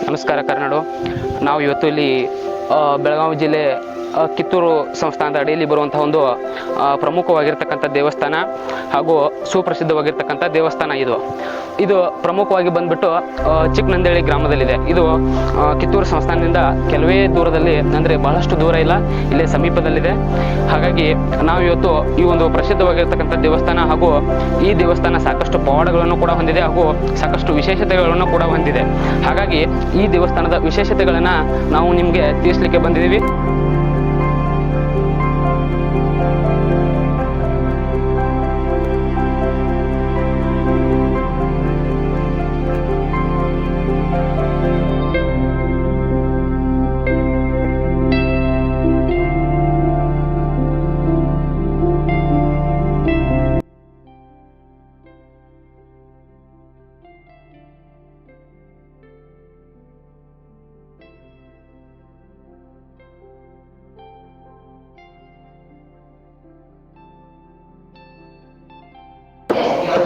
ನಮಸ್ಕಾರ ಕರ್ನಾಡು. ನಾವು ಇವತ್ತು ಇಲ್ಲಿ ಬೆಳಗಾವಿ ಜಿಲ್ಲೆ ಕಿತ್ತೂರು ಸಂಸ್ಥಾನದ ಅಡಿಯಲ್ಲಿ ಬರುವಂತಹ ಒಂದು ಪ್ರಮುಖವಾಗಿರ್ತಕ್ಕಂಥ ದೇವಸ್ಥಾನ ಹಾಗೂ ಸುಪ್ರಸಿದ್ಧವಾಗಿರ್ತಕ್ಕಂಥ ದೇವಸ್ಥಾನ ಇದು ಪ್ರಮುಖವಾಗಿ ಬಂದ್ಬಿಟ್ಟು ಚಿಕ್ಕನಂದೇಳಿ ಗ್ರಾಮದಲ್ಲಿದೆ. ಇದು ಕಿತ್ತೂರು ಸಂಸ್ಥಾನದಿಂದ ಕೆಲವೇ ದೂರದಲ್ಲಿ, ಅಂದರೆ ಬಹಳಷ್ಟು ದೂರ ಇಲ್ಲ, ಇಲ್ಲೇ ಸಮೀಪದಲ್ಲಿದೆ. ಹಾಗಾಗಿ ನಾವು ಇವತ್ತು ಈ ಒಂದು ಪ್ರಸಿದ್ಧವಾಗಿರ್ತಕ್ಕಂಥ ದೇವಸ್ಥಾನ ಹಾಗೂ ಈ ದೇವಸ್ಥಾನ ಸಾಕಷ್ಟು ಪವಾಡಗಳನ್ನು ಕೂಡ ಹೊಂದಿದೆ ಹಾಗೂ ಸಾಕಷ್ಟು ವಿಶೇಷತೆಗಳನ್ನು ಕೂಡ ಹೊಂದಿದೆ. ಹಾಗಾಗಿ ಈ ದೇವಸ್ಥಾನದ ವಿಶೇಷತೆಗಳನ್ನು ನಾವು ನಿಮಗೆ ತಿಳಿಸ್ಲಿಕ್ಕೆ ಬಂದಿದ್ದೀವಿ.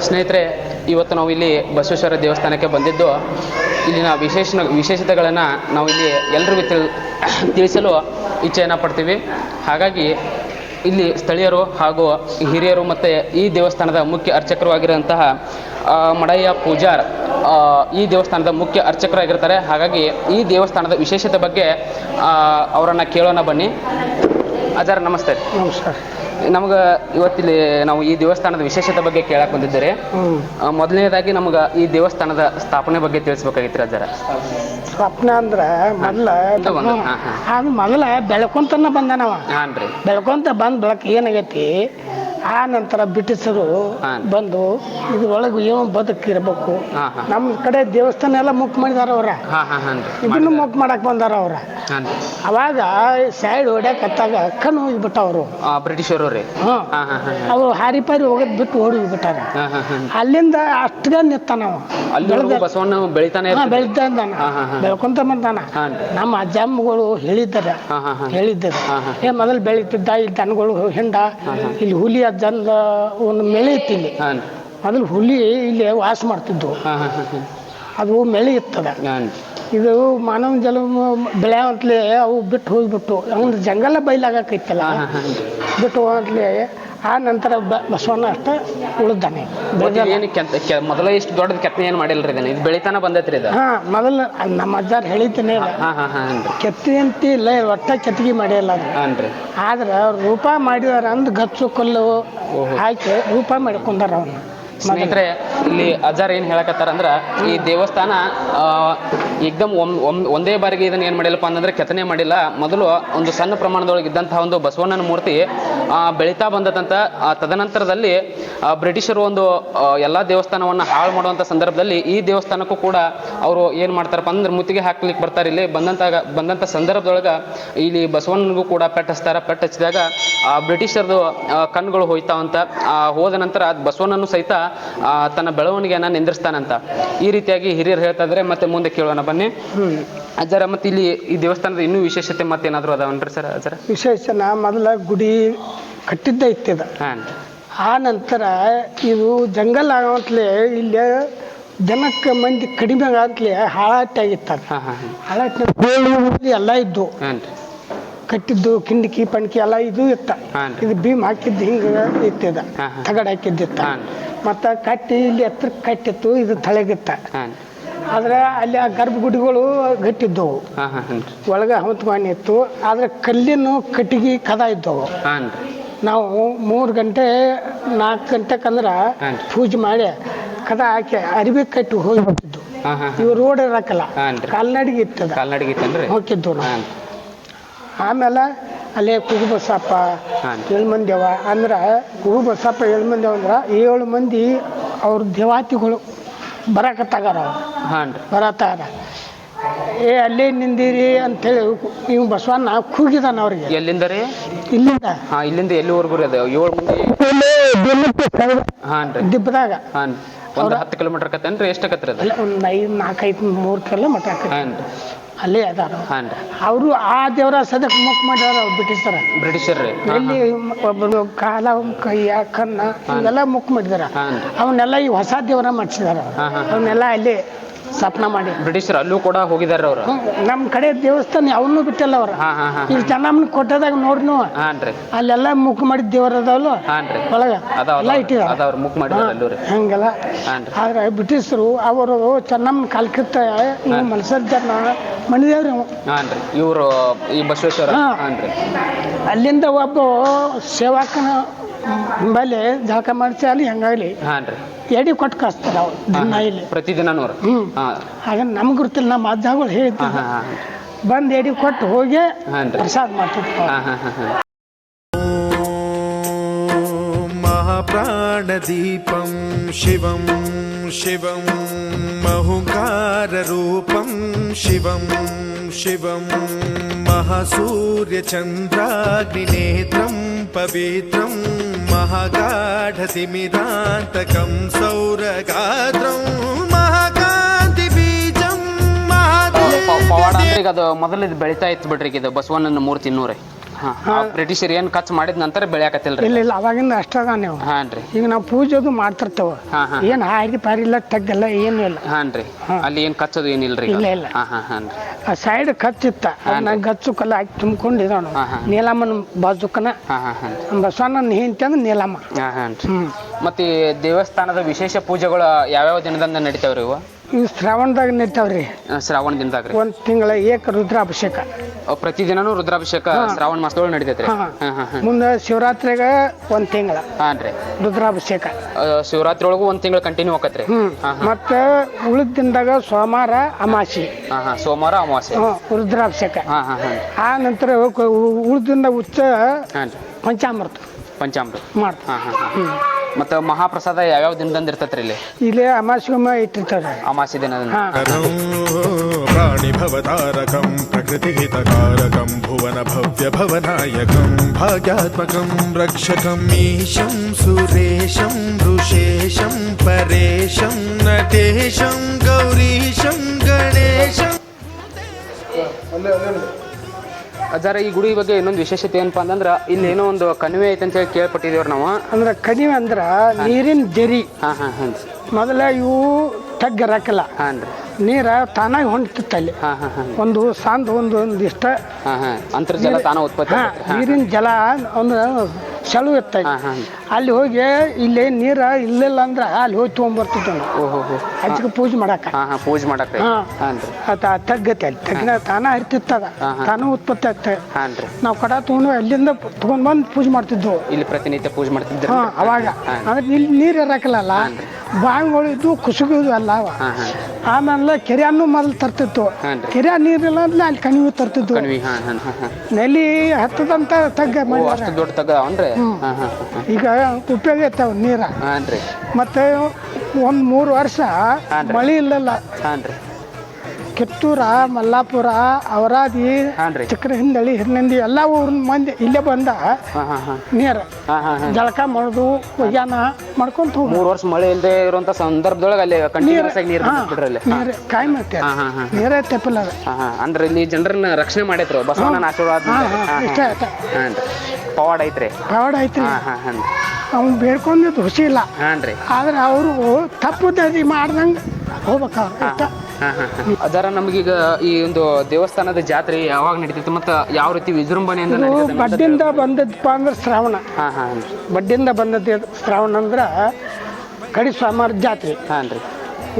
ಸ್ನೇಹಿತರೆ, ಇವತ್ತು ನಾವು ಇಲ್ಲಿ ಬಸವೇಶ್ವರ ದೇವಸ್ಥಾನಕ್ಕೆ ಬಂದಿದ್ದು, ಇಲ್ಲಿನ ವಿಶೇಷತೆಗಳನ್ನು ನಾವು ಇಲ್ಲಿ ಎಲ್ರಿಗೂ ತಿಳಿಸಲು ಇಚ್ಛೆಯನ್ನು ಪಡ್ತೀವಿ. ಹಾಗಾಗಿ ಇಲ್ಲಿ ಸ್ಥಳೀಯರು ಹಾಗೂ ಹಿರಿಯರು ಮತ್ತು ಈ ದೇವಸ್ಥಾನದ ಮುಖ್ಯ ಅರ್ಚಕರು ಆಗಿರುವಂತಹ ಮಡಯ್ಯ ಪೂಜಾರ್ ಈ ದೇವಸ್ಥಾನದ ಮುಖ್ಯ ಅರ್ಚಕರಾಗಿರ್ತಾರೆ. ಹಾಗಾಗಿ ಈ ದೇವಸ್ಥಾನದ ವಿಶೇಷತೆ ಬಗ್ಗೆ ಅವರನ್ನು ಕೇಳೋಣ ಬನ್ನಿ. ಅಜಾರ್ ನಮಸ್ತೆ. ನಮಸ್ಕಾರ. ನಮ್ಗೆ ಇವತ್ತಿಲ್ಲಿ ನಾವು ಈ ದೇವಸ್ಥಾನದ ವಿಶೇಷತೆ ಬಗ್ಗೆ ಕೇಳಕ್ ಬಂದಿದ್ದೀರಿ. ಮೊದಲನೇದಾಗಿ ನಮ್ಗೆ ಈ ದೇವಸ್ಥಾನದ ಸ್ಥಾಪನೆ ಬಗ್ಗೆ ತಿಳಿಸ್ಬೇಕಾಗಿತ್ತು ಅಜ್ಜಾರ. ಸ್ವಪ್ನ ಅಂದ್ರೆ ಮೊದಲ ಬೆಳ್ಕೊಂತನ ಬಂದನವ. ಹಾನ್ರಿ. ಬೆಳ್ಕೊಂತ ಬಂದ್ ಬೆಳಕ್ ಏನಾಗೈತಿ, ಆ ನಂತರ ಬ್ರಿಟಿಷರು ಬಂದು ಇದ್ರೊಳಗೆ ಏನು ಬದುಕಿರ್ಬೇಕು, ನಮ್ಮ ಕಡೆ ದೇವಸ್ಥಾನ ಎಲ್ಲ ಮುಕ್ ಮಾಡಿದಾರ ಅವ್ರ, ಇದನ್ನು ಮುಕ್ ಮಾಡಕ್ ಬಂದಾರ ಅವ್ರ. ಅವಾಗ ಸೈಡ್ ಹೊಡ್ಯಾಕ ಹತ್ತಾಗ ಕಣ್ಣು ಹೋಗಿಬಿಟ್ಟ ಅವರು ಬ್ರಿಟಿಷರು. ಅವ್ರು ಹಾರಿ ಪಾರಿ ಹೋಗೋದ್ ಬಿಟ್ಟು ಓಡಿ ಹೋಗ್ಬಿಟ್ಟಾರ. ಅಲ್ಲಿಂದ ಅಷ್ಟಗ ನಿತ್ತಾನವ. ಬಸವಣ್ಣ ಬೆಳಿತಾನೆ ಬೆಳ್ಕೊಂತ ಬಂದಾನ. ನಮ್ಮ ಅಜ್ಜಮ್ಮಗಳು ಹೇಳಿದ್ದಾರೆ ಮೊದಲು ಬೆಳೀತಿದ್ದ ಇಲ್ಲಿ ದನಗಳು ಹಿಂಡ, ಇಲ್ಲಿ ಹುಲಿ ಅಜ್ಜಂದ ಒಂದು ಮೆಳೆ ಇತ್ತು. ಇಲ್ಲಿ ಮೊದಲು ಹುಲಿ ಇಲ್ಲಿ ವಾಸ ಮಾಡ್ತಿದ್ವು. ಅದು ಮೆಳೆ ಇರ್ತದ. ಇದು ಮಾನವ ಜಲ ಬೆಳೆಯಂತಲೇ ಅವು ಬಿಟ್ಟು ಹೋಗ್ಬಿಟ್ಟು ಒಂದು ಜಂಗಲ ಬಯಲಾಗೈತಲ್ಲ, ಬಿಟ್ಟು ಹೋಗಂತಲೇ ಆ ನಂತರ ಬಸವಣ್ಣ ಅಷ್ಟ ಉಳಿದಾನೆ. ಮೊದಲ ಇಷ್ಟು ದೊಡ್ಡದ ಕೆತ್ತನೆ ಏನು ಮಾಡಿಲ್ರಿ, ಇದು ಬೆಳಿತಾನ ಬಂದೈತ್ರಿ. ಮೊದಲು ನಮ್ಮ ಅಜ್ಜಾರ್ ಹೇಳಿದ್ದೇನೆ, ಕೆತ್ತಿ ಅಂತ ಇಲ್ಲ, ಒಟ್ಟ ಕೆತ್ತಿಗೆ ಮಾಡಿಲ್ಲ ಅದು. ಆದ್ರೆ ರೂಪ ಮಾಡಿದಾರ ಅಂದ್ ಗಚ್ಚು ಕಲ್ಲು ಹಾಕಿ ರೂಪ ಮಾಡ್ಕೊಂಡಾರ ಅವನ್ನ. ಸ್ನೇಹಿತರೆ, ಇಲ್ಲಿ ಅಜ್ಜಾರ್ ಏನು ಹೇಳಕತ್ತಾರ ಅಂದ್ರೆ, ಈ ದೇವಸ್ಥಾನ ಏಕ್ದಮ್ ಒಂದೇ ಬಾರಿಗೆ ಇದನ್ನ ಏನು ಮಾಡಿಲ್ಲಪ್ಪ ಅಂತಂದ್ರೆ ಕೆತ್ತನೆ ಮಾಡಿಲ್ಲ. ಮೊದಲು ಒಂದು ಸಣ್ಣ ಪ್ರಮಾಣದೊಳಗೆ ಇದ್ದಂತಹ ಒಂದು ಬಸವಣ್ಣನ ಮೂರ್ತಿ ಬೆಳೀತಾ ಬಂದದಂತ. ತದನಂತರದಲ್ಲಿ ಬ್ರಿಟಿಷರು ಒಂದು ಎಲ್ಲ ದೇವಸ್ಥಾನವನ್ನು ಹಾಳು ಮಾಡುವಂಥ ಸಂದರ್ಭದಲ್ಲಿ ಈ ದೇವಸ್ಥಾನಕ್ಕೂ ಕೂಡ ಅವರು ಏನು ಮಾಡ್ತಾರಪ್ಪ ಅಂದ್ರೆ ಮುತ್ತಿಗೆ ಹಾಕ್ಲಿಕ್ಕೆ ಬರ್ತಾರೆ. ಇಲ್ಲಿ ಬಂದಂಥ ಸಂದರ್ಭದೊಳಗೆ ಇಲ್ಲಿ ಬಸವಣ್ಣನಿಗೂ ಕೂಡ ಪೆಟ್ಟು ಹಚ್ತಾರೆ. ಪೆಟ್ಟು ಹಚ್ಚಿದಾಗ ಬ್ರಿಟಿಷರ್ದು ಕಣ್ಣುಗಳು ಹೋಯ್ತಾವಂತ. ಹೋದ ನಂತರ ಬಸವಣ್ಣನು ಸಹಿತ ತನ್ನ ಬೆಳವಣಿಗೆಯನ್ನು ನಿಂದಿರ್ಸ್ತಾನಂತ. ಈ ರೀತಿಯಾಗಿ ಹಿರಿಯರು ಹೇಳ್ತಾ ಇದ್ದಾರೆ. ಮತ್ತೆ ಮುಂದೆ ಕೇಳೋಣ ಬನ್ನಿ ಅಜ್ಜರ. ಮತ್ತೆ ಇಲ್ಲಿ ಈ ದೇವಸ್ಥಾನದ ಇನ್ನೂ ವಿಶೇಷತೆ ಮತ್ತೇನಾದರೂ ಅದಾವನ್ರಿ ಸರ್ ಅಜ್ಜರ? ವಿಶೇಷನ ಮೊದಲ ಗುಡಿ ಕಟ್ಟಿದ್ದ ಇತ್ತಿದ. ಆ ನಂತರ ಇದು ಜಂಗಲ್ ಆಗಂತಲೇ ಇಲ್ಲಿ ಜನಕ್ಕೆ ಮಂದಿ ಕಡಿಮೆ ಆಗಂತಲೇ ಹಾಳಾಟ ಆಗಿತ್ತು. ಹಾಳಾಟ ಎಲ್ಲ ಇದ್ದು ಕಟ್ಟಿದ್ದು ಕಿಂಡಿಕಿ ಪಣ್ಕಿ ಎಲ್ಲ ಇದು ಇತ್ತ. ಇದು ಭೀಮ್ ಹಾಕಿದ್ದು ಹಿಂಗೆ ಇತ್ತಿದ, ತಗಡ್ ಹಾಕಿದ್ದಿತ್ತ. ಮತ್ತು ಕಟ್ಟಿ ಇಲ್ಲಿ ಹತ್ರ ಕಟ್ಟಿತ್ತು, ಇದು ತಳಗಿತ್ತ. ಆದ್ರೆ ಅಲ್ಲಿ ಆ ಗರ್ಭಗುಡಿಗಳು ಗಟ್ಟಿದ್ದವು, ಒಳಗೆ ಹಂತಮಾನಿ ಇತ್ತು. ಆದ್ರೆ ಕಲ್ಲಿನ ಕಟ್ಟಿಗೆ ಕದ ಇದ್ದವು. ನಾವು 3 ಗಂಟೆ 4 ಗಂಟೆಕಂದ್ರೆ ಪೂಜೆ ಮಾಡಿ ಕದ ಹಾಕಿ ಅರಿವಿ ಕಟ್ಟಿ ಹೋಗಿ ಬರ್ತಿದ್ದು. ಇವು ರೋಡ್ ಇರಕ್ಕಲ್ಲ, ಕಾಲ್ನಡಿಗೆ ಇತ್ತದ, ಹೋಗಿದ್ದು ನಾವು. ಆಮೇಲೆ ಅಲ್ಲೇ ಕುಗುಬಸಪ್ಪ 7 ಮಂದಿವ. ಅಂದ್ರೆ ಕುಗುಬಸಪ್ಪ 7 ಮಂದಿ ಅಂದ್ರೆ 7 ಮಂದಿ ಅವ್ರ ದೇವಾತಿಗಳು ಬರಕತ್ತಾಗಾರ. ಅವ್ರು ಬರತ್ತಾರ. ಅಲ್ಲೇ ನಿಂದಿರಿ ಅಂತೇಳಿ ಇವ್ ಬಸವಣ್ಣ ಕೂಗಿದಾನ ಅವ್ರಿಗೆ. ಎಲ್ಲಿಂದ ರೀ? ಇಲ್ಲಿಂದ. ಇಲ್ಲಿಂದ ಎಲ್ಲಿವರೆಗೂ ಅದು 7 ಮಂದಿ ದಿಬ್ಬದಾಗ. ಒಂದು 10 ಕಿಲೋಮೀಟರ್ ಆಕತ್ತೇನ್ರಿ? ಎಷ್ಟು ಆಕತ್ರಿ ಅದು? ಒಂದು 4-5-3 ಕಿಲೋಮೀಟರ್ ಆಕತ್ತಿ. ಅಲ್ಲೇ ಅದಾರ ಅವರು. ಆ ದೇವರ ಸದಕ್ಕೆ ಮುಕ್ ಮಾಡ್ಯಾರ ಅವ್ರು ಬ್ರಿಟಿಷರ್. ಎಲ್ಲಿ ಒಬ್ಬರು ಕಾಲ ಕೈಯ ಕಣ್ಣ ಇವೆಲ್ಲ ಮುಕ್ ಮಾಡಿದಾರ. ಅವನ್ನೆಲ್ಲ ಈ ಹೊಸ ದೇವರ ಮಾಡಿಸಿದಾರ. ಅವನ್ನೆಲ್ಲ ಅಲ್ಲಿ ಸ್ಥಾಪನಾ ಮಾಡಿ. ಬ್ರಿಟಿಷರು ಅಲ್ಲೂ ಕೂಡ ಹೋಗಿದಾರ ಅವ್ರು. ನಮ್ಮ ಕಡೆ ದೇವಸ್ಥಾನ ಯಾವನ್ನೂ ಬಿಟ್ಟಿಲ್ಲ ಅವ್ರು. ಈಗ ಚೆನ್ನಮ್ಮನ ಕೊಟ್ಟದಾಗ ನೋಡ್ರಿ ನೀವು, ಹಾನ್ರಿ ಅಲ್ಲೆಲ್ಲ ಮುಖ ಮಾಡಿದ ದೇವರ ಅದಾವಲ್ಲ ಹಾನ್ರಿ ಒಳಗ ಎಲ್ಲ ಇಟ್ಟಿದ್ದಾರೆ. ಅದವ್ರು ಮುಖ ಮಾಡಿದಾರೆ ಅಲ್ಲೂ ರೀ. ಹಂಗೆಲ್ಲ. ಹಾನ್ರಿ ಆದ್ರೆ ಬ್ರಿಟಿಷರು ಅವರು ಚೆನ್ನಮ್ಮನ ಕಾಲ್ಕಿತ್ತ ಇವು ಮನಸರ್ ಜನ ಮಣಿದೇವ್ರಿ ಅವ. ಹಾನ್ರಿ ಇವರು ಈ ಬಸವೇಶ್ವರ. ಹಾನ್ರಿ ಅಲ್ಲಿಂದ ಒಬ್ಬ ಸೇವಾಕನ ಹಿಂಬಲ್ಲಿ ಜಳಕ ಮಾಡಿಸಿ ಅಲ್ಲಿ ಹೆಂಗಾಗಲಿ ಹಾನ್ರಿ ಎಡಿ ಕೊಟ್ಟು ಕಳಿಸ್ತಾರೆ ಅವ್ರು ದಿನ ಇಲ್ಲಿ ಪ್ರತಿದಿನನೂರು. ಹಾಗೆ ನಮ್ಗೆ ಗೊತ್ತಿಲ್ಲ, ನಮ್ಮ ಅಜ್ಜಗಳು ಹೇಳ್ತಾರೆ ಬಂದು ಎಡಿ ಕೊಟ್ಟು ಹೋಗಿ ಪ್ರಸಾದ ಮಾಡ್ತಿರ್ತಾರೆ. ಮಹಾಪ್ರಾಣದೀಪಂ ಶಿವಂ ಶಿವಂ ಮಹುಂಕಾರರೂಪಂ ಶಿವಂ ಶಿವಂ ಮಹಾಸೂರ್ಯಚಂದ್ರಾಗ್ನಿನೇತ್ರಂ ಪವಿತ್ರಂ ಮಹಾಗಾಢತಿಮಿರಾಂತಕಂ ಸೌರಗಾತ್ರಂ ಮಹಾಕಾಂತಿ ಬೀಜಂ ಪವಾಡ ಅಂದ್ರೆ ಈಗ ಅದು ಮೊದಲಿದ್ ಬೆಳಿತಾ ಇತ್ತು ಬಿಡ್ರಿ. ಇದು ಬಸವಣ್ಣನ ಮೂರ್ತಿ ಇನ್ನೂರೇ. ಬ್ರಿಟಿಷರ್ ಏನ್ ಖರ್ಚು ಮಾಡಿದ ನಂತರ ಬೆಳೆಯಾಕತ್ತಿಲ್ರಿ. ಇಲ್ಲ ಅವಾಗಿಂದ ಅಷ್ಟದ ನೀವು. ಹಾನ್ರಿ ಈಗ ನಾವು ಪೂಜೆದು ಮಾಡ್ತಿರ್ತೇವ, ಏನ್ ಹಾರಿ ಪಾರಿ ಇಲ್ಲ ತಗ್ಗಲ್ಲ ಏನು ಇಲ್ಲ. ಹಾನ್ರಿ ಅಲ್ಲಿ ಏನ್ ಖರ್ಚದು ಏನಿಲ್ರಿ. ಇಲ್ಲ ಇಲ್ಲ. ಆ ಸೈಡ್ ಖರ್ಚಿತ್ತ ಅದನ್ನ ಗಚ್ಚು ಕಲ್ಲ ಹಾಕಿ ತುಂಬ್ಕೊಂಡಿದ್ದಾನು. ನೀಲಮ್ಮನ ಬಾಜುಕನ ಬಸವಣ್ಣನ ಹೆಂಡತಿ ಅಂದ್ರೆ ನೀಲಮ್ಮ. ಮತ್ತೆ ದೇವಸ್ಥಾನದ ವಿಶೇಷ ಪೂಜೆಗಳು ಯಾವ್ಯಾವ ದಿನದಿಂದ ನಡೀತಾವ್ರಿ ಇವು? ಈ ಶ್ರಾವಣದಾಗ ನಡೀತಾವ್ರಿ. ಶ್ರಾವಣ ದಿನದಾಗ ಒಂದ್ ತಿಂಗಳ ಏಕ ರುದ್ರಾಭಿಷೇಕ. ಪ್ರತಿದಿನನೂ ರುದ್ರಾಭಿಷೇಕ ಶ್ರಾವಣ ಮಾಸದೊಳಗೆ ನಡೀತೈತ್ರಿ. ಮುಂದೆ ಶಿವರಾತ್ರಿಗ ಒಂದ್ ತಿಂಗಳ ಹಾನ್ರಿ ರುದ್ರಾಭಿಷೇಕ. ಶಿವರಾತ್ರಿ ಒಳಗೂ ಒಂದ್ ತಿಂಗಳ ಕಂಟಿನ್ಯೂ ಆಕತ್ರಿ. ಮತ್ತ ಉಳಿದ ದಿನದಾಗ ಸೋಮವಾರ ಅಮಾಸಿ, ಸೋಮವಾರ ಅಮಾವಾಸ್ಯೆ ರುದ್ರಾಭಿಷೇಕ. ಆ ನಂತರ ಉಳಿದಿಂದ ಉಚ್ಚ ಪಂಚಾಮೃತ ಮಾಡ್ತಾರೆ. ಮತ್ತ ಮಹಾಪ್ರಸಾದ ಯಾವ್ಯಾವ ದಿನದಂದ ಇರ್ತೈತ್ರಿ ಇಲ್ಲಿ? ಇಲ್ಲಿ ಅಮಾಸಿಗೊಮ್ಮೆ ಇಟ್ಟಿರ್ತಾರೆ. ಅಮಾಸಿ ದಿನದಂದ ಪ್ರಾಣಿ ಭವತಾರಕಂ ಪ್ರಕೃತಿ ಹಿತಕಾರಕಂ ಭುವನ ಭವ್ಯ ಭವನಾಯಕಂ ಭಾಗ್ಯಾತ್ಮಕಂ ರಕ್ಷಕಂ ಈಶಂ ಸುರೇಶಂ ಋಷೇಶಂ ಪರೇಶಂ ನಟೇಶಂ ಗೌರೀಶಂ ಗಣೇಶಂ. ಅಜ್ಜಾರ ಈ ಗುಡಿ ಬಗ್ಗೆ ಇನ್ನೊಂದು ವಿಶೇಷತೆ ಏನಪ್ಪಾ ಅಂತಂದ್ರ ಇಲ್ಲಿ ಏನೋ ಒಂದು ಕಣಿವೆ ಐತೆ ಅಂತ ಹೇಳಿ ಕೇಳ್ಪಟ್ಟಿದೇವ್ರಿ ನಾವು. ಅಂದ್ರೆ ಕಣಿವೆ ಅಂದ್ರ ನೀರಿನ ಜರಿ. ಮೊದಲ ಇವು ತಗ್ಗಿರಾಕಲ್ಲ, ನೀರ ತಾನಾಗಿ ಹೊಂಟಿತ್ತ ಅಲ್ಲಿ. ಒಂದು ಸಾಂದ್ ಒಂದಿಷ್ಟ ಅಂತರ್ಜಲ ತಾನ ಉತ್ಪತ್ತಿ. ನೀರಿನ ಜಲ ಒಂದು ಸೆಳು ಇತ್ತ. ಅಲ್ಲಿ ಹೋಗಿ ಇಲ್ಲಿ ನೀರ ಇಲ್ಲಿಲ್ಲ ಅಂದ್ರ ಅಲ್ಲಿ ಹೋಗಿ ತಗೊಂಡ್ಬರ್ತಿದ್ದ ಅದಕ್ಕೆ ಪೂಜೆ ಮಾಡಾಕ. ತಗ್ಗತ್ತೆ ಅಲ್ಲಿ ತಗ್ಗಿನ ತಾನ ಹರಿತಿತ್ತದ, ತಾನ ಉತ್ಪತ್ತಿ ಆಗ್ತದೆ. ನಾವು ಕಡ ತಗೊಂಡು ಅಲ್ಲಿಂದ ತಗೊಂಡ್ ಬಂದು ಪೂಜೆ ಮಾಡ್ತಿದ್ವು. ಇಲ್ಲಿ ಪ್ರತಿನಿತ್ಯ ಪೂಜೆ ಮಾಡ್ತಿದ್ದ ಅವಾಗ. ಅಂದ್ರೆ ಇಲ್ಲಿ ನೀರು ಇರಾಕಲ್ಲ, ಬಾವಿಗಳು ಇದ್ವು, ಕುಸುಗುದು ಎಲ್ಲ. ಆಮೇಲೆ ಕೆರೆಯನ್ನು ಮೊದಲು ತರ್ತಿತ್ತು. ಕೆರೆ ನೀರಿಲ್ಲ ಅಂದ್ರೆ ಅಲ್ಲಿ ಕಣಿವೆ ತರ್ತಿದ್ವು. ನೆಲಿ ಹತ್ತದಂತ ತಗ್ಗ ದೊಡ್ಡ ತಗ್ಗ ಅವನ್ರಿ. ಈಗ ಉಪಯೋಗ ಐತಾವ ನೀರ. ಮತ್ತೆ ಒಂದ್ 3 ವರ್ಷ ಮಳಿ ಇಲ್ಲಲ್ಲ. ಕಿತ್ತೂರ, ಮಲ್ಲಾಪುರ, ಅವರಾದಿ, ಚಿಕ್ಕರಹಿಂದಳಿ, ಹಿರನಂದಿ ಎಲ್ಲ ಊರಿನ ಮಂದಿ ಇಲ್ಲೇ ಬಂದ ನೀರು ಜಳಕ ಮಾಡೋದು, ಒಯ್ಯಾನ ಮಾಡ್ಕೊಂತ 3 ವರ್ಷ ಮಳೆ ಇಲ್ಲದೆ ಇರುವಂತ ಸಂದರ್ಭದೊಳಗೆ ಅಲ್ಲಿ ಕಂಟಿನ್ಯೂಸ್ ಆಗಿ ನೀರು ಬಿಡ್ರಲ್ಲಿ. ನೀರು ಕಾಯಿ ಮಾಡ್ತೇವೆ, ನೀರೇ ತೆಪ್ಪಲ್ಲ. ಅಂದ್ರೆ ಇಲ್ಲಿ ಜನರನ್ನ ರಕ್ಷಣೆ ಮಾಡೈತ್ರು ಬಸವಣ್ಣನ ಆಶೀರ್ವಾದ. ಇಷ್ಟ ಆಯ್ತ. ಪವಾಡ ಐತ್ರಿ. ಪವಾಡ ಐತ್ರಿ. ಅವ್ನು ಬೇಡ್ಕೊಂಡಿದ್ದು ಹುಸಿ ಇಲ್ಲ. ಆದ್ರೆ ಅವರು ತಪ್ಪುದಾರಿ ಮಾಡ್ದಂಗೆ ಹೋಗ್ಬೇಕು. ಅದರ ನಮಗೀಗ ಈ ಒಂದು ದೇವಸ್ಥಾನದ ಜಾತ್ರೆ ಯಾವಾಗ ನಡೀತೈತಿ ಮತ್ತು ಯಾವ ರೀತಿ ವಿಜೃಂಭಣೆಯಿಂದ ಬಡ್ಡಿಂದ ಬಂದದ್ದಪ್ಪ ಅಂದ್ರೆ ಶ್ರಾವಣ. ಬಡ್ಡಿಂದ ಬಂದದ್ದು ಶ್ರಾವಣ ಅಂದ್ರೆ ಕಡಿ ಸೋಮವಾರ ಜಾತ್ರೆ.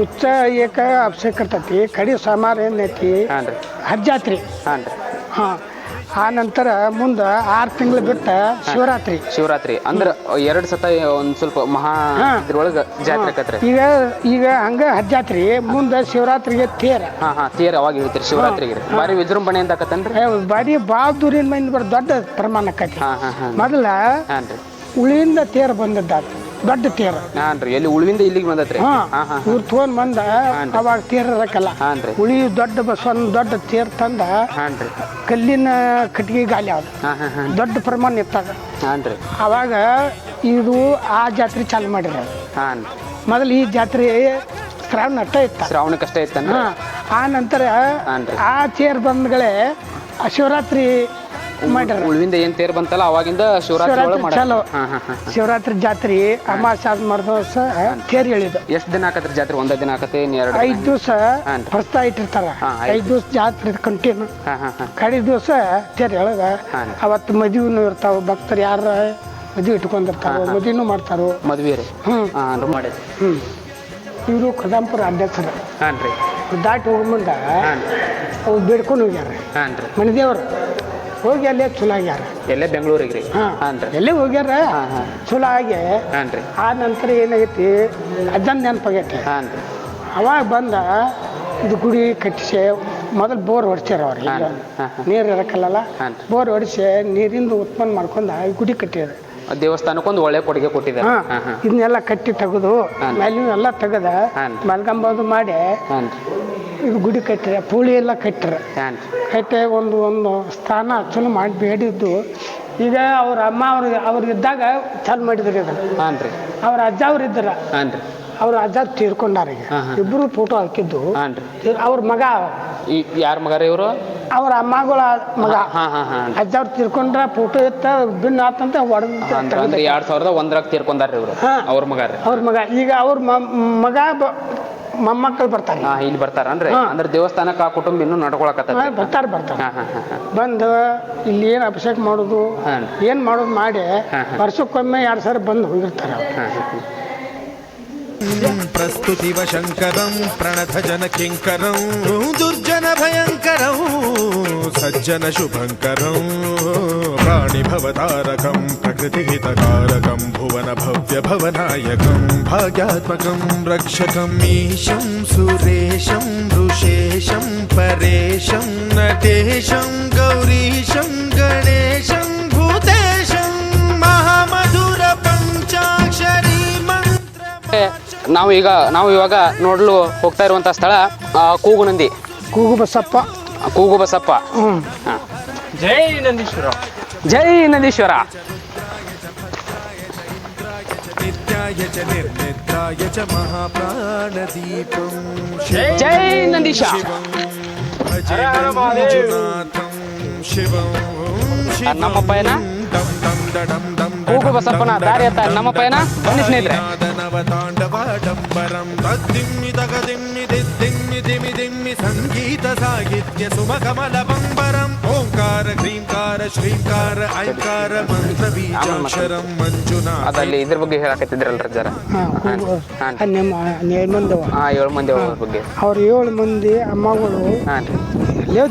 ಉಚ್ಚ ಏಕ ಅಭಿಷೇಕ ಇರ್ತೈತಿ. ಕಡಿ ಸೋಮವಾರ ಏನೈತಿ ಹಜ್ಜಾತ್ರಿ. ಆ ನಂತರ ಮುಂದೆ 6 ತಿಂಗಳು ಬಿಟ್ಟ ಶಿವರಾತ್ರಿ ಅಂದ್ರೆ 2 ಸತ ಒಂದ್ ಸ್ವಲ್ಪ ಮಹಾ ಇದ್ರೊಳಗ ಜಾತ್ರೆ ಆಕತ್ರಿ. ಈಗ ಹಂಗ ಹಜ್ಜಾತ್ರಿ ಮುಂದೆ ಶಿವರಾತ್ರಿಗೆ ತೇರ. ತೇರ್ ಅವಾಗ ಹೇಳ್ತೀರಿ ಶಿವರಾತ್ರಿಗೆ ಬಾರಿ ವಿಜೃಂಭಣೆಯಿಂದ ಆಕತ್ತನ್ರಿ. ಬಾರಿ ಬಾಳ ದೂರಿನ ಮಂದಿ ಬರ್ ದೊಡ್ಡ ಪ್ರಮಾಣ ಆಕತಿ. ಮೊದಲ ಉಳಿಯಿಂದ ತೇರ್ ಬಂದದ್ದಾತ, ದೊಡ್ಡ ತೇರ. ಎಲ್ಲಿ ಉಳಿವಿಂದ ಇಲ್ಲಿಗೆ ಬಂದತ್ರಿ. ಇವ್ರು ತಗೊಂಡ್ ಬಂದ ಅವಾಗ ತೇರ್ ಇರಕಲ್ಲ. ಉಳಿ ದೊಡ್ಡ ಬಸವನ್ ದೊಡ್ಡ ತೇರ್ ತಂದ ಕಲ್ಲಿನ ಕಟ್ಟಿಗೆ ಗಾಲಿ ಆದ ದೊಡ್ಡ ಪ್ರಮಾಣ ಇತ್ತಾಗ. ಅವಾಗ ಇದು ಆ ಜಾತ್ರೆ ಚಾಲು ಮಾಡಿರ. ಮೊದಲು ಈ ಜಾತ್ರೆ ಶ್ರಾವಣ ಶ್ರಾವಣಕ್ಕಷ್ಟೇ ಇತ್ತ. ಆ ನಂತರ ಆ ತೇರ್ ಬಂದ್ಗಳೇ ಶಿವರಾತ್ರಿ ಮಾಡ್ಯಾರ. ಉಳ್ವಿಂದ ಏನ್ ತೇರ್ ಬಂತಲ್ಲ ಅವಾಗಿಂದ ಶಿವರಾತ್ರಿ ಒಳಗೆ ಶಿವರಾತ್ರಿ ಚಾಲು. ಮಾಡ್ಯಾರ. ಶಿವರಾತ್ರಿ ಜಾತ್ರೆ ಅಮಾವಾಸ್ಯೆ ಆದ ಮರ್ದವಸ ತೇರ್ ಎಳಿದು ಎಷ್ಟ್ ದಿನ ಆಕತ್ರಿ ಜಾತ್ರೆ? ಒಂದೇ ದಿನ ಆಕತಿ 2 5 ದಿವಸ ಹಾನ್ರಿ. ಹೊಸ್ತಾ ಇಟ್ಟಿರ್ತಾರ. ಹಾ, 5 ದಿವಸ ಜಾತ್ರೆ ಕಂಟಿನ್ಯೂ. ಕಡೆ ದಿವಸ ತೇರ್ ಎಳಗ ಹಾನ್ರಿ. ಅವತ್ತು ಮದುವೆನೂ ಇರ್ತಾವ. ಭಕ್ತರು ಯಾರ ಮದುವೆ ಇಟ್ಕೊಂಡಿರ್ತಾರ, ಮದುವೆನೂ ಮಾಡ್ತಾರೋ. ಮದ್ವೆ ರೀ ಮಾಡಿ. ಇವರು ಕದಂಪುರ ಅಧ್ಯಕ್ಷರು ಹಾನ್ರಿ. ದಾಟಿ ಹೋಗ ಮುಂದೆ ಅವ್ರು ಬೇಡ್ಕೊಂಡು ಹೋಗ್ಯಾರ. ಹಾನ್ರಿ. ಮನೆದೇವ್ರು ಹೋಗಿ ಅಲ್ಲೇ ಚಲೋ ಆಗ್ಯಾರ. ಎಲ್ಲೇ ಬೆಂಗಳೂರಿಗೆ ರೀ? ಹಾನ್ರಿ. ಎಲ್ಲೇ ಹೋಗ್ಯಾರ ಚಲೋ ಆಗಿ. ಹಾನ್ರಿ. ಆ ನಂತರ ಏನಾಗೈತಿ ಅಜ್ಜನ ನೆನಪಾಗೈತಿ. ಹಾನ್ರಿ. ಅವಾಗ ಬಂದ ಇದು ಗುಡಿ ಕಟ್ಟಿಸಿ ಮೊದಲು ಬೋರ್ ಹೊಡ್ಸ್ಯಾರ ಅವ್ರಿಗೆ. ನೀರು ಇರಕ್ಕಲ್ಲ, ಬೋರ್ ಹೊಡಿಸಿ ನೀರಿಂದ ಉತ್ಪನ್ನ ಮಾಡ್ಕೊಂಡು ಈ ಗುಡಿ ಕಟ್ಟಿದ್ರು. ದೇವಸ್ಥಾನಕ್ಕೊಂದು ಒಳ್ಳೆ ಕೊಡುಗೆ ಕೊಟ್ಟಿದ್ದಾರೆ. ಇದನ್ನೆಲ್ಲ ಕಟ್ಟಿ ತೆಗೆದು ಮೇಲಿನೆಲ್ಲ ತೆಗೆದ ಮಲ್ಗಂಬೋದು ಮಾಡಿ ಇದು ಗುಡಿ ಕಟ್ಟಿರ. ಪೂಳಿ ಎಲ್ಲ ಕಟ್ಟಿರ. ಕಟ್ಟಿ ಒಂದು ಸ್ಥಾನ ಚಲೋ ಮಾಡಿ ಬೇಡಿದ್ದು. ಈಗ ಅವ್ರ ಅಮ್ಮ ಅವ್ರಿದ್ದಾಗ ಚಾಲು ಮಾಡಿದ್ರಿ ಅದನ್ನು. ಅವ್ರ ಅಜ್ಜ ಅವ್ರು ಇದ್ದಾರ. ಅವ್ರ ಅಜ್ಜ ತೀರ್ಕೊಂಡಾರ. ಈಗ ಇಬ್ರು ಫೋಟೋ ಹಾಕಿದ್ದು. ಅವ್ರ ಮಗ ಯಾರ ಮಗ ರೀ ಇವರು? ಅವ್ರ ಅಮ್ಮಗಳ ಮಗ. ಅಜ್ಜ ಅವ್ರು ತೀರ್ಕೊಂಡ್ರ ಫೋಟೋ ಇತ್ತ ಭಿನ್ನ ಆತಂತ ಹೊಡೆದ. 2001 ತೀರ್ಕೊಂಡಾರ ಇವರು. ಅವ್ರ ಮಗ ರೀ? ಅವ್ರ ಮಗ. ಈಗ ಅವ್ರ ಮಗ ಮೊಮ್ಮಕ್ಕಳು ಬರ್ತಾರೆ. ಇಲ್ಲಿ ಬರ್ತಾರನ್ರಿ? ಅಂದ್ರೆ ದೇವಸ್ಥಾನಕ್ಕೆ ಆ ಕುಟುಂಬ ಇನ್ನೂ ನಡ್ಕೊಳಕತ್ತ. ಬರ್ತಾರೆ. ಬಂದು ಇಲ್ಲಿ ಏನ್ ಅಭಿಷೇಕ ಮಾಡೋದು ಏನ್ ಮಾಡೋದು ಮಾಡಿ ವರ್ಷಕ್ಕೊಮ್ಮೆ 2 ಸರಿ ಬಂದು ಹೋಗಿರ್ತಾರೆ. ಪ್ರಸ್ತುತಿವ ಶಂಕರಂ ಪ್ರಣಥ ಜನ ಕಿಂಕರಂ ದುರ್ಜನ ಭಯಂಕರಂ ಸಜ್ಜನ ಶುಭಂಕರಂ ಪ್ರಾಣಿ ಭವತಾರಕಂ ಪ್ರಕೃತಿ ಹಿತಕಾರಕಂ ಭುವನ ಭವ್ಯ ಭವನಾಯಕಂ ಭಾಗ್ಯಾತ್ಮಕಂ ರಕ್ಷಕಂ ಈಶಂ ಸುರೇಶಂ ಋಷೇಶಂ ಪರೇಶಂ ನಟೇಶಂ ಗೌರೀಶಂ ಗಣೇಶಂ ಭೂತೇಶಂ ಮಹಾಮಧುರ ಪಂಚಾಕ್ಷರಿ. ನಾವು ಇವಾಗ ನೋಡಲು ಹೋಗ್ತಾ ಇರುವಂತ ಸ್ಥಳ ಕೂಗುನಂದಿ. ಕೂಗುಬಸಪ್ಪ. ಜೈ ನಂದೀಶ್ವರ. ಜೈ ನಂದೀಶ್ವರ. ಜೈ ನಂದೀಶ. ನಮ್ಮ ಪಯಣ ಕೂಗು ಬಸಪ್ಪನ ದಾರಿ ಅಂತ ನಮ್ಮ ಪಯಣ. ಬನ್ನಿ ಸ್ನೇಹಿತರೆ. ಸಂಗೀತ ಸಾಹಿತ್ಯ ಸುಮಕಮಲ ಬಂಬರಂ ಓಂಕಾರ ಕ್ರೀಂಕಾರ ಶ್ರೀಂಕಾರ ಐಂಕಾರ ಮಂತ್ರ ಬೀಜಾಕ್ಷರಂ ಮಂಜುನಾಥ. ಅದಲ್ಲಿ ಇದ್ರ ಬಗ್ಗೆ ಹೇಳಕತ್ತಿದ್ರಲ್ರ ಜರ. 7 ಮಂದಿ ಅವ್ರ ಬಗ್ಗೆ. ಅವ್ರ 7 ಮಂದಿ ಅಮ್ಮಗಳು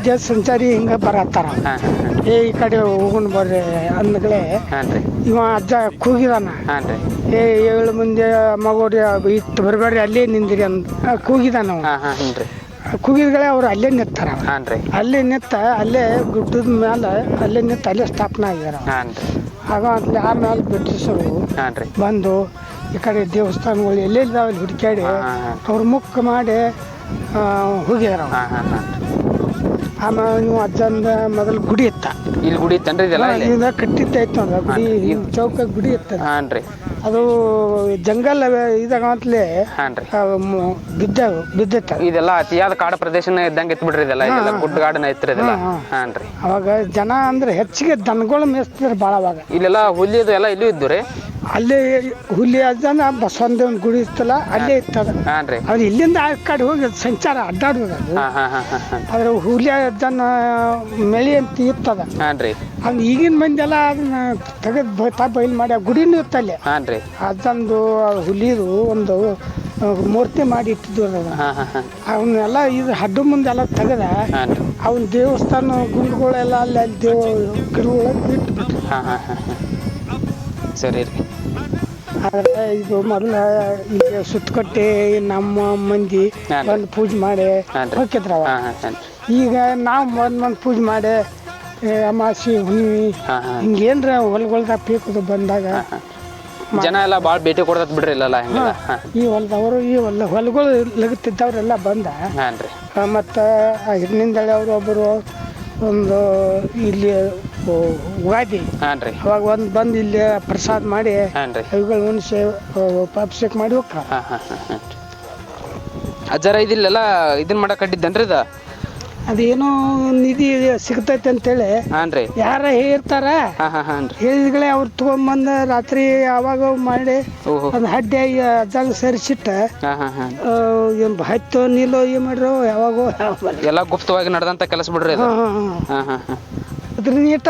ದೇಶ ಸಂಚಾರಿ ಹಿಂಗ ಬರತ್ತಾರ. ಈ ಕಡೆ ಹೋಗುಣ್ ಬರ್ರಿ ಅಂದ್ಗಳೇ ಇವ ಅಜ್ಜ ಕೂಗಿದಾನ. 7 ಮಂದಿ ಮಗೋರಿ ಇತ್ತು ಬರಬೇಡ್ರಿ ಅಲ್ಲೇ ನಿಂದಿರಿ ಅಂತ ಕೂಗಿದಾನ. ಕೂಗಿದ್ಗಳೇ ಅವ್ರು ಅಲ್ಲೇ ನಿಂತಾರ. ಅಲ್ಲೇ ನಿಂತ ಅಲ್ಲೇ ಗುಡ್ಡದ ಮೇಲೆ ಅಲ್ಲೇ ನಿಂತ ಅಲ್ಲೇ ಸ್ಥಾಪನೆ ಆಗ್ಯಾರ. ಆಗ ಆಮೇಲೆ ಬ್ರಿಟಿಷರು ಬಂದು ಈ ಕಡೆ ದೇವಸ್ಥಾನಗಳು ಎಲ್ಲೆಲ್ಲಿದಾವೆ ಅಲ್ಲಿ ಹುಡುಕಾಡಿ ಅವ್ರು ಮುಖ ಮಾಡಿ ಹೋಗ್ಯಾರ. ಆಮೇಲೆ ನೀವು ಅಜ್ಜಂದ ಮೊದಲು ಗುಡಿ ಇತ್ತ. ಇಲ್ಲಿ ಗುಡಿ ಇತ್ತನ್ರಿ? ಇದೆಲ್ಲ ಕಟ್ಟಿದ್ದಾಯ್ತು ಅಂದ್ರೆ ಗುಡಿ ಚೌಕ ಗುಡಿ ಇತ್ತ. ಅದು ಜಂಗಲ್ ಇದಾಗಂತಲೇ ಬಿದ್ದಿತ್ತ. ಇದೆಲ್ಲ ಅತಿಯಾದ ಕಾಡು ಪ್ರದೇಶನ ಇದ್ದಂಗೆ ಇತ್ತು ಬಿಡ್ರಿ. ಇದೆಲ್ಲ ಗುಡ್ಡಗಾಡನ ಇತ್ತು ಇದೆಲ್ಲ. ಅವಾಗ ಜನ ಅಂದ್ರೆ ಹೆಚ್ಚಿಗೆ ದನಗಳು ಮೇಯಿಸ್ತಿದ್ರು ಭಾಳ. ಅವಾಗ ಇಲ್ಲೆಲ್ಲ ಹುಲ್ಲಿದು ಎಲ್ಲ ಇಲ್ಲೂ ಇದ್ದು ರೀ. ಅಲ್ಲೇ ಹುಲಿ ಅಜ್ಜನ ಬಸವಂದೇವನ ಗುಡಿ ಇತ್ತಲ್ಲ ಅಲ್ಲೇ ಇತ್ತದ. ಅದು ಇಲ್ಲಿಂದ ಆ ಕಡೆ ಹೋಗಿ ಸಂಚಾರ ಅಡ್ಡಾಡುವುದು. ಆದ್ರೆ ಹುಲಿ ಅಜ್ಜನ ಮೆಳಿ ಅಂತ ಇತ್ತದ. ಅದು ಈಗಿನ ಮಂದಿ ಎಲ್ಲ ಅದನ್ನ ತೆಗೆದು ಬಯಲು ಮಾಡಿ ಆ ಗುಡಿನೂ ಇತ್ತಲ್ಲಿ. ಅಜ್ಜಂದು ಹುಲಿದು ಒಂದು ಮೂರ್ತಿ ಮಾಡಿ ಇಟ್ಟಿದ್ದು. ಅವನ್ನೆಲ್ಲ ಇದು ಹಡ್ಡು ಮುಂದೆಲ್ಲ ತೆಗೆದ ಅವನ ದೇವಸ್ಥಾನ ಗುಂಡುಗಳೆಲ್ಲ ಅಲ್ಲಿ ದೇವ ಗಿಡಗಳಿಗೆ ಇಟ್ಬಿಟ್ರು. ಸರಿ ರೀ. ಆದ್ರೆ ಇದು ಮೊದಲ ಈಗ ಸುತ್ತಕಟ್ಟಿ ನಮ್ಮ ಮಂದಿ ಬಂದು ಪೂಜೆ ಮಾಡಿ ಹೋಗಿದ್ರವ. ಈಗ ನಾವು ಮೊದ್ಲು ಪೂಜೆ ಮಾಡಿ ಅಮಾಸಿ ಹುಣ್ಣಿಮೆ ಹಿಂಗೇನ್ರ ಹೊಲಗಳ್ದಾಗ ಪೀಕದು ಬಂದಾಗ ಜನ ಎಲ್ಲ ಭಾಳ ಭೇಟಿ ಕೊಡ್ತತ್ ಬಿಡ್ರಿ. ಇಲ್ಲಲ್ಲ ಈ ಹೊಲದವರು ಈ ಹೊಲಗಳು ಲಗುತ್ತಿದ್ದವ್ರೆಲ್ಲ ಬಂದ. ಮತ್ತು ಹಿರಿನಿಂದಳೆ ಅವರು ಒಬ್ಬರು ಒಂದು ಇಲ್ಲಿ ಉಗಾದಿ ಅವಾಗ ಒಂದು ಬಂದು ಇಲ್ಲಿ ಪ್ರಸಾದ ಮಾಡಿ ಅವುಗಳು ಉಣಿಸಿ ಅಭಿಷೇಕ ಮಾಡಿ ಹೋಗ್ತಾರೆ. ಅಜ್ಜಾರ ಇದಿಲ್ಲೆಲ್ಲ ಇದನ್ನ ಮಾಡಕ್ ಕಟ್ಟಿದ್ದನ್ರಿ? ಅದೇನೋ ನಿಧಿ ಸಿಗ್ತೈತೆ ಅಂತೇಳಿ ಹಾಂ ರೀ ಯಾರ ಹೇಳ್ತಾರ ಹಾಂ ಹಾಂ ಹಾಂ ರೀ ಹೇಳಿದ್ಗಳೇ ಅವ್ರು ತೊಗೊಂಬಂದು ರಾತ್ರಿ ಯಾವಾಗ ಮಾಡಿ ಓಹೋ ಒಂದು ಹಡ್ಡಿಯಾಗಿ ಅಜ್ಜಂಗೆ ಸೇರಿಸಿಟ್ಟ ಹಾಂ ಹಾಂ ಹಾಂ ಏನು ಹತ್ತೋ ನಿಲ್ಲೋ ಏನು ಮಾಡ್ರೋ ಯಾವಾಗೋ ಎಲ್ಲ ಗುಪ್ತವಾಗಿ ನಡೆದಂಥ ಕೆಲಸ ಬಿಡ್ರಿ ಅದು ಹಾಂ ಹಾಂ ಹಾಂ ಹಾಂ ಹಾಂ ಅದ್ರ ನೀಟ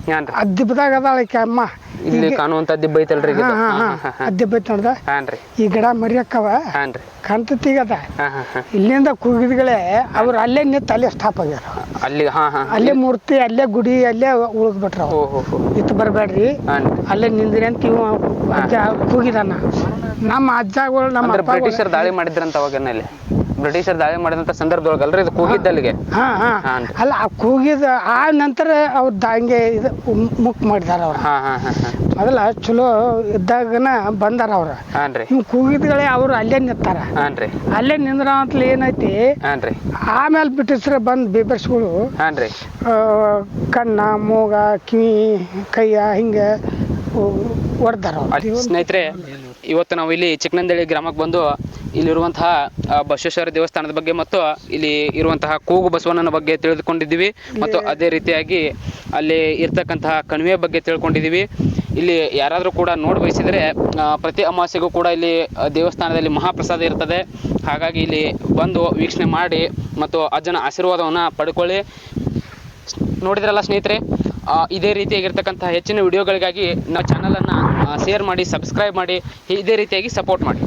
ಹಾಂ ರೀ ಅದ್ದಿಬ್ಬದಾಗ ಅದಾಳಕ್ಕೆ ಅಮ್ಮ ಇಲ್ಲಿ ಕಾಣುವಂಥ ದಿಬ್ಬ ಐತಲ್ರಿ ಈಗ ಹಾಂ ಹಾಂ ಹಾಂ ಅದ್ದಿಬ್ಬ ಐತೆ ನೋಡ್ದ ಹಾಂ ರೀ ಈ ಗಿಡ ಮರಿಯಕ್ಕವ ಹಾಂ ರೀ ಕಾಣ್ತತೀಗದ ಹಾಂ ಹಾಂ ಹಾಂ ಇಲ್ಲಿಂದ ಕೂಗಿದ್ಗಳೇ ಅವ್ರು ಅಲ್ಲೇ ನಿಂತು ಅಲ್ಲೇ ಸ್ಟಾಪ್ ಆಗ್ಯಾರ ಅಲ್ಲಿ ಹಾಂ ಹಾಂ ಅಲ್ಲೇ ಮೂರ್ತಿ ಅಲ್ಲೇ ಗುಡಿ ಅಲ್ಲೇ ಉಳಿದ್ಬಿಟ್ರ ಓ ಹೋ ಹೋ ಇತ್ತು ಬರಬೇಡ್ರಿ ಹಾಂ ರೀ ಅಲ್ಲೇ ನಿಂದ್ರಿ ಅಂತ ಇವ ಅಜ್ಜ ಕೂಗಿದಾನ ನಮ್ಮ ಅಜ್ಜಗಳು ನಮ್ಮ ಅಂದ್ರೆ ಅಪ್ಪ ಬ್ರಿಟಿಷರ್ ದಾಳಿ ಮಾಡಿದ್ರಂತ ಅವಾಗನಲ್ಲಿ ಬ್ರಿಟಿಷರ್ ದಾಳಿ ಮಾಡಿದಂಥ ಸಂದರ್ಭದೊಳಗಲ್ರಿ ಇದು ಕೂಗಿದ್ದಲ್ಲಿಗೆ ಹಾಂ ಹಾಂ ಹಾಂ ರೀ ಅಲ್ಲ ಆ ಕೂಗಿದ ಆ ನಂತರ ಅವ್ರು ಹಂಗೆ ಇದು ಮುಕ್ ಮಾಡಿದಾರ ಅವ್ರು ಹಾಂ ಹಾಂ ಹಾಂ ಹಾಂ ಮೊದಲ ಚಲೋ ಇದ್ದಾಗನ ಬಂದಾರ ಅವ್ರು ಹಾಂ ರೀ ಹಿಂಗೆ ಕೂಗಿದ್ಗಳೇ ಅವ್ರು ಅಲ್ಲೇ ನಿಂತಾರ ಹಾಂ ರೀ ಅಲ್ಲೇ ನಿಂದ್ರ ಅಂತಲೇ ಏನೈತಿ ಹಾಂ ರೀ ಆಮೇಲೆ ಬ್ರಿಟಿಷರು ಬಂದು ಬೇಬರ್ಸ್ಗಳು ಹಾಂ ರೀ ಕಣ್ಣ ಮೂಗ ಕಿವಿ ಕೈಯ ಹಿಂಗೆ ಹೊಡೆದಾರ ಅವ್ರು ಸ್ನೇಹಿತರೆ ಇವತ್ತು ನಾವು ಇಲ್ಲಿ ಚಿಕ್ಕನಂದಳ್ಳಿ ಗ್ರಾಮಕ್ಕೆ ಬಂದು ಇಲ್ಲಿರುವಂತಹ ಬಸವೇಶ್ವರ ದೇವಸ್ಥಾನದ ಬಗ್ಗೆ ಮತ್ತು ಇಲ್ಲಿ ಇರುವಂತಹ ಕೂಗು ಬಸವಣ್ಣನ ಬಗ್ಗೆ ತಿಳಿದುಕೊಂಡಿದ್ದೀವಿ ಮತ್ತು ಅದೇ ರೀತಿಯಾಗಿ ಅಲ್ಲಿ ಇರ್ತಕ್ಕಂತಹ ಕಣಿವೆ ಬಗ್ಗೆ ತಿಳ್ಕೊಂಡಿದ್ದೀವಿ. ಇಲ್ಲಿ ಯಾರಾದರೂ ಕೂಡ ನೋಡಿ ಬಯಸಿದರೆ ಪ್ರತಿ ಅಮಾವಾಸ್ಯೆಗೂ ಕೂಡ ಇಲ್ಲಿ ದೇವಸ್ಥಾನದಲ್ಲಿ ಮಹಾಪ್ರಸಾದ ಇರ್ತದೆ. ಹಾಗಾಗಿ ಇಲ್ಲಿ ಬಂದು ವೀಕ್ಷಣೆ ಮಾಡಿ ಮತ್ತು ಅಜ್ಜನ ಆಶೀರ್ವಾದವನ್ನು ಪಡ್ಕೊಳ್ಳಿ. ನೋಡಿದ್ರಲ್ಲ ಸ್ನೇಹಿತರೆ, ಇದೇ ರೀತಿಯಾಗಿರ್ತಕ್ಕಂಥ ಹೆಚ್ಚಿನ ವಿಡಿಯೋಗಳಿಗಾಗಿ ನಾವು ಚಾನಲನ್ನು ಶೇರ್ ಮಾಡಿ, ಸಬ್ಸ್ಕ್ರೈಬ್ ಮಾಡಿ, ಇದೇ ರೀತಿಯಾಗಿ ಸಪೋರ್ಟ್ ಮಾಡಿ.